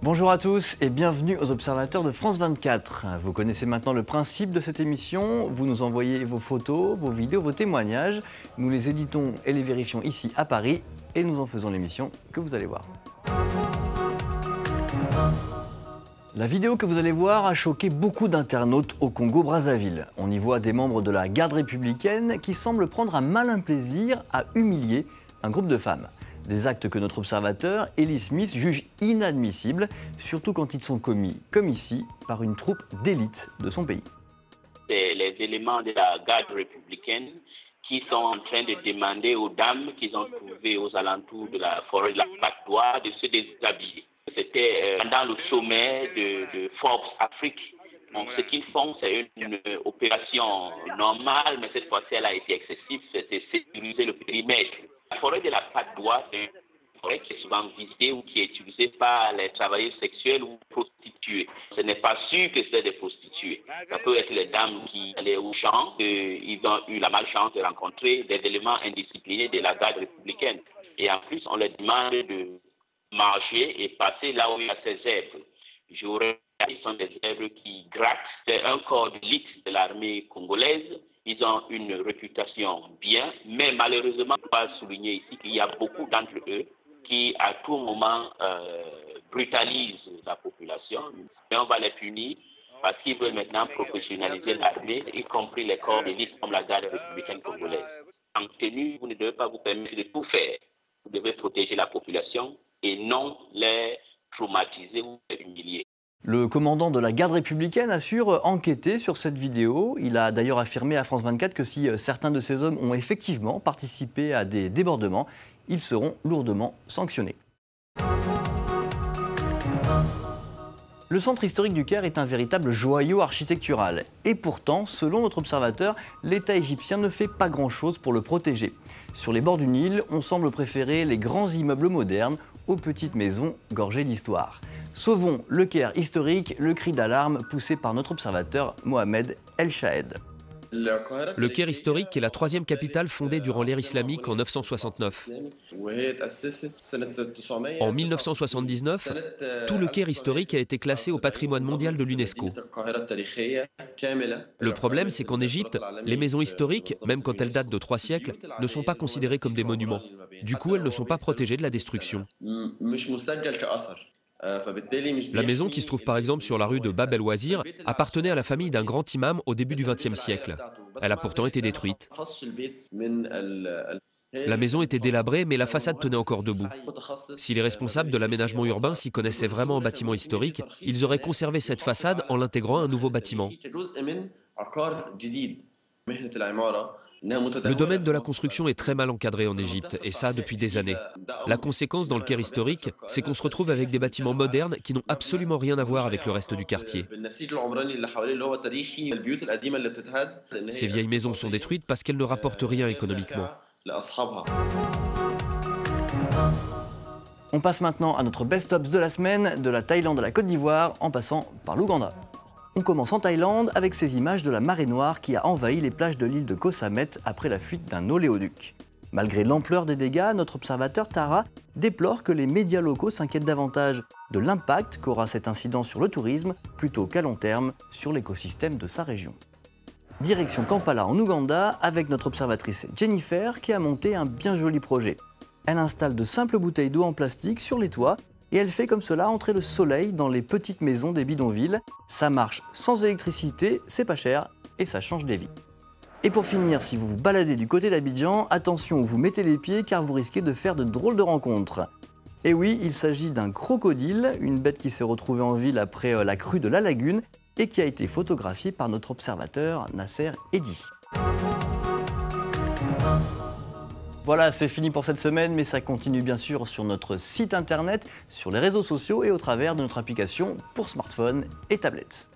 Bonjour à tous et bienvenue aux Observateurs de France 24. Vous connaissez maintenant le principe de cette émission. Vous nous envoyez vos photos, vos vidéos, vos témoignages. Nous les éditons et les vérifions ici à Paris et nous en faisons l'émission que vous allez voir. La vidéo que vous allez voir a choqué beaucoup d'internautes au Congo-Brazzaville. On y voit des membres de la garde républicaine qui semblent prendre un malin plaisir à humilier un groupe de femmes. Des actes que notre observateur, Ellie Smith, juge inadmissibles, surtout quand ils sont commis, comme ici, par une troupe d'élite de son pays. C'est les éléments de la garde républicaine qui sont en train de demander aux dames qu'ils ont trouvées aux alentours de la forêt de la Patte d'Oie de se déshabiller. C'était pendant le sommet de Forbes Afrique. Donc, ce qu'ils font, c'est une opération normale, mais cette fois-ci, elle a été excessive. C'était sécuriser le périmètre. La forêt de la Patte d'Oie, c'est une forêt qui est souvent visitée ou qui est utilisée par les travailleurs sexuels ou prostituées. Ce n'est pas sûr que c'est des prostituées. Ça peut être les dames qui allaient au champ, ils ont eu la malchance de rencontrer des éléments indisciplinés de la garde républicaine. Et en plus, on leur demande de marcher et passer là où il y a ces zèbres. Ce sont des zèbres qui grattent. C'est un corps d'élite de l'armée congolaise. Ils ont une réputation bien, mais malheureusement, on doit souligner ici qu'il y a beaucoup d'entre eux qui, à tout moment, brutalisent la population. Mais on va les punir parce qu'ils veulent maintenant professionnaliser l'armée, y compris les corps d'élite comme la garde républicaine congolaise. En tenue, vous ne devez pas vous permettre de tout faire. Vous devez protéger la population et non les traumatiser ou les humilier. Le commandant de la garde républicaine assure enquêter sur cette vidéo. Il a d'ailleurs affirmé à France 24 que si certains de ces hommes ont effectivement participé à des débordements, ils seront lourdement sanctionnés. Le centre historique du Caire est un véritable joyau architectural. Et pourtant, selon notre observateur, l'État égyptien ne fait pas grand-chose pour le protéger. Sur les bords du Nil, on semble préférer les grands immeubles modernes aux petites maisons gorgées d'histoire. Sauvons le Caire historique, le cri d'alarme poussé par notre observateur Mohamed El Chahed. Le Caire historique est la troisième capitale fondée durant l'ère islamique en 969. En 1979, tout le Caire historique a été classé au patrimoine mondial de l'UNESCO. Le problème, c'est qu'en Égypte, les maisons historiques, même quand elles datent de 3 siècles, ne sont pas considérées comme des monuments. Du coup, elles ne sont pas protégées de la destruction. La maison, qui se trouve par exemple sur la rue de Bab el-Wazir, appartenait à la famille d'un grand imam au début du XXe siècle. Elle a pourtant été détruite. La maison était délabrée, mais la façade tenait encore debout. Si les responsables de l'aménagement urbain s'y connaissaient vraiment en bâtiment historique, ils auraient conservé cette façade en l'intégrant à un nouveau bâtiment. Le domaine de la construction est très mal encadré en Égypte, et ça depuis des années. La conséquence dans le Caire historique, c'est qu'on se retrouve avec des bâtiments modernes qui n'ont absolument rien à voir avec le reste du quartier. Ces vieilles maisons sont détruites parce qu'elles ne rapportent rien économiquement. On passe maintenant à notre best-of de la semaine, de la Thaïlande à la Côte d'Ivoire, en passant par l'Ouganda. On commence en Thaïlande avec ces images de la marée noire qui a envahi les plages de l'île de Koh Samet après la fuite d'un oléoduc. Malgré l'ampleur des dégâts, notre observateur Tara déplore que les médias locaux s'inquiètent davantage de l'impact qu'aura cet incident sur le tourisme plutôt qu'à long terme sur l'écosystème de sa région. Direction Kampala en Ouganda avec notre observatrice Jennifer qui a monté un bien joli projet. Elle installe de simples bouteilles d'eau en plastique sur les toits et elle fait comme cela entrer le soleil dans les petites maisons des bidonvilles. Ça marche sans électricité, c'est pas cher et ça change des vies. Et pour finir, si vous vous baladez du côté d'Abidjan, attention où vous mettez les pieds car vous risquez de faire de drôles de rencontres. Et oui, il s'agit d'un crocodile, une bête qui s'est retrouvée en ville après la crue de la lagune et qui a été photographiée par notre observateur Nasser Eddy. Voilà, c'est fini pour cette semaine, mais ça continue bien sûr sur notre site internet, sur les réseaux sociaux et au travers de notre application pour smartphone et tablette.